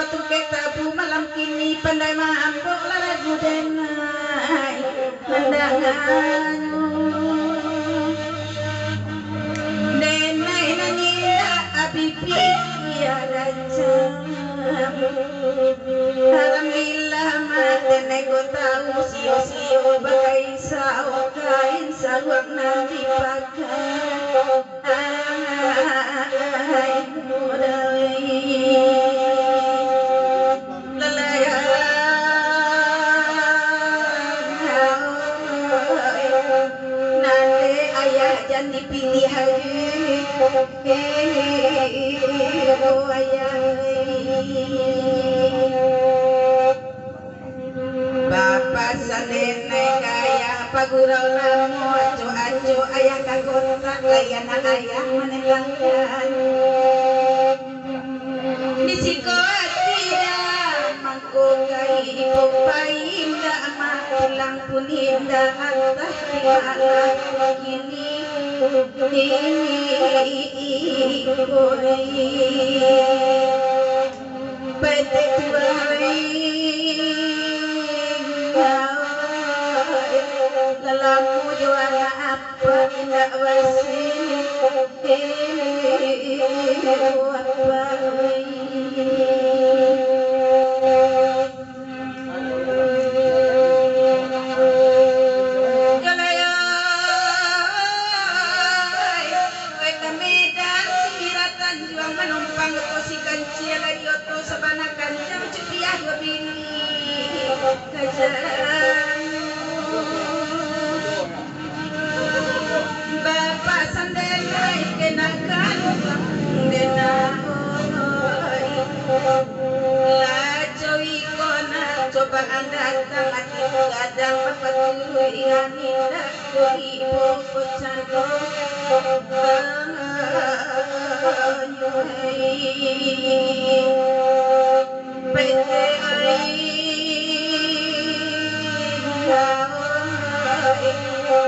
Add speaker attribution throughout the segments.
Speaker 1: batu ketabu malam kini pandai mampu lagu denai pandanganmu denai nanyira abibi ya raja alhamdulillah denai ko tahu sio-sio bagai sao kain saruang nanti pakai modal dipilih hari Bapak sadene kaya pagurau lamu acu-acu ayah kagotak layan ayah menelangkan disiko tidak mangko kai painda matulang puninda antah dimana kini petik lelamu juara apa tidak bersih Bapak sandera ikenakan lajo ikona cobaan datang hati kadang bapak turu ingat ibu pecando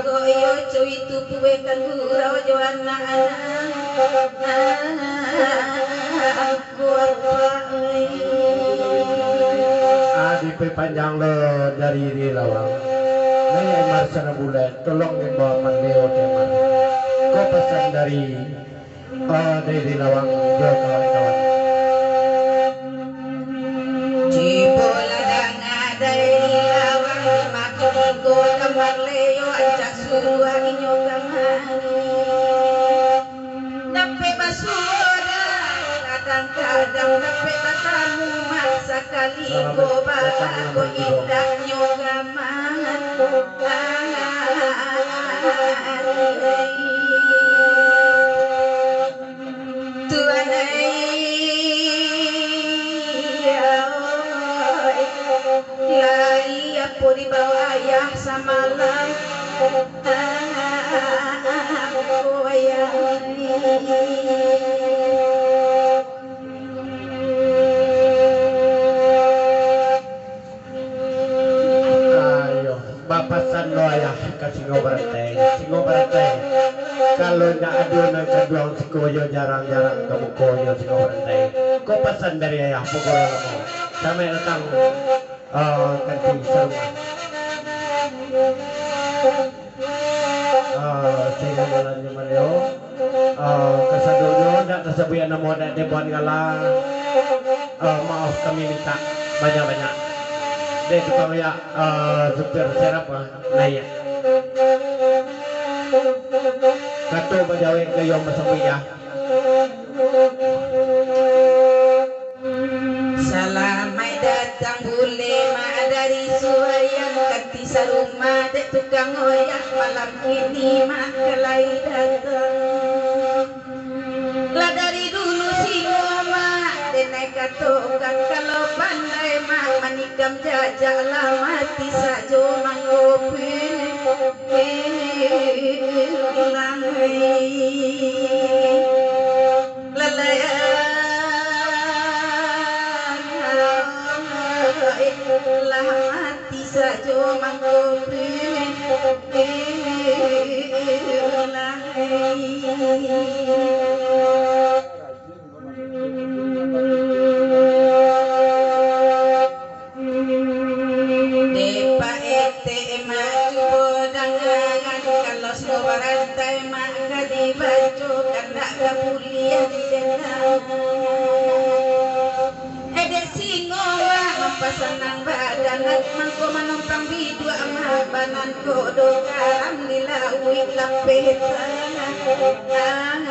Speaker 1: goyo cuy tu puwekan gurau joana
Speaker 2: adi panjang le dari di lawang naya marsana bulan tolong membawa manleo teman ko pesan dari lawang jo kawan-kawan
Speaker 1: cibola danga dari lawang makin go kamar leo ajak suruh inyo kamari nape basura kadang-kadang nape tatamu masa kali go bago indah nyogaman Tuhan lari aku di bawah ayah samalam aku ayah
Speaker 2: bapasan lo ayah ke singo berantai kalau nggak ada kedua sikoyo jarang-jarang kamu koyo singo berantai kau pesan dari ayah pukul kamu sampai datang ganti serumah sehingga jalannya Mario kesadono dan kesabuyan namo dan debuan gala maaf kami minta banyak-banyak deh tukang ya supir serap naya kato bajawe kayong masabuya
Speaker 1: salamai datang bule ma dari suayang kanti sarumah dek tukang oyak malam ini mak kelai datang lah dari dulu si mama denai katokan kalau pandai mak manikam jajak lah mati sajo mangopi lah mati sajo mangopi pada kuliah di denang Edek singo mampa senang badan mangko menumpang bidua mahabanan kodo karam dilawi lapetan karam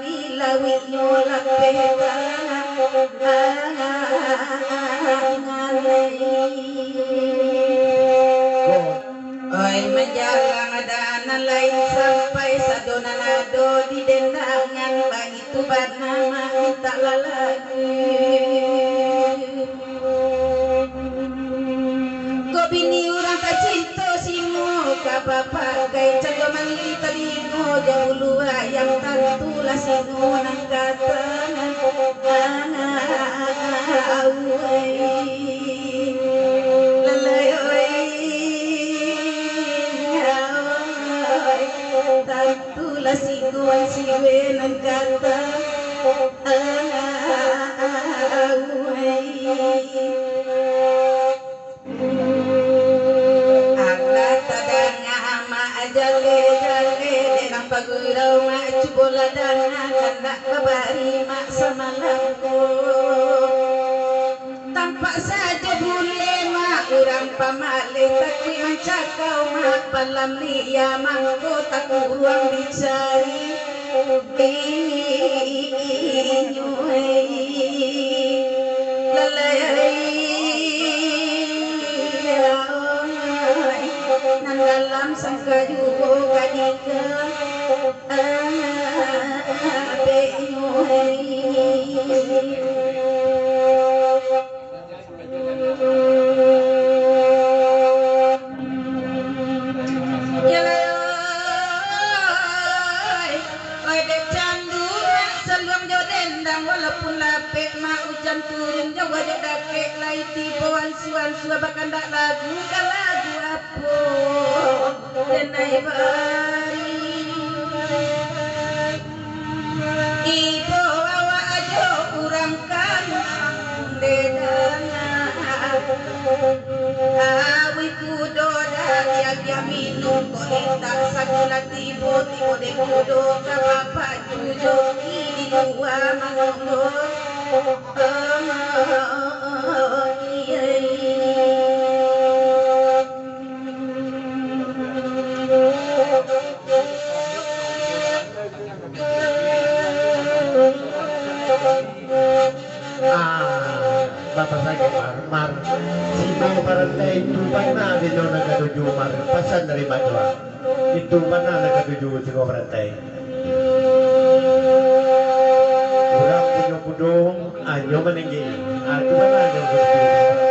Speaker 1: dilawi Oi menjalang dana lain sampai sadona nado di dendangan bagi tubat nama minta lalagi Kau bini orang kacinto simu kabapa kai cago manlita dino jabulu ayam tantulah sinu nang kata Tantulah siguan siwe nang kata Allah tadanga ma ajale jale nang pagurau ma cubola dana kandak kabari ma samalamko tampak saja bule ma urang pamale takwi mancakau ma palam liya mangko tak ruang dicari nang dalam sangka jugo kadika walaupun lapik mak hujan turun jawa jodake lai tiboan suan-suan bahkan tak lagu kan lagu apa denai bari ibu awak ajo kurang kan dedana awi kudo dia minum kok tak sakula tibo de kudo ka bapak jujoki di luar mangono
Speaker 2: Bapak saya mar sino parantai itu mana di zona ketujuh mar pesan dari Madura itu mana ketujuh sino parantai kurang punya kudung anyo meninggi itu mana yang ketujuh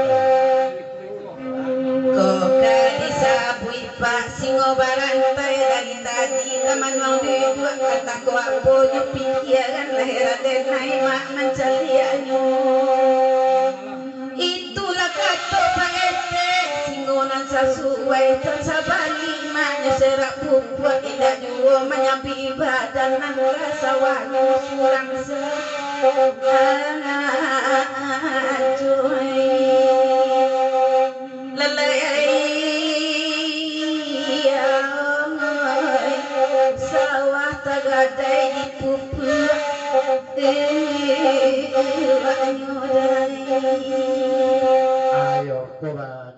Speaker 1: Koka disabui pak singo barantai dari tadi teman mau dua kata ku aponya pikiran lahir denai mak mencari anyo itulah kata pak ete singonan sasuai tersabali maknya serak bubuat indah jua menyampi badan nan rasa wano surang sawah tagadai di pupuk ayo
Speaker 2: ayo coba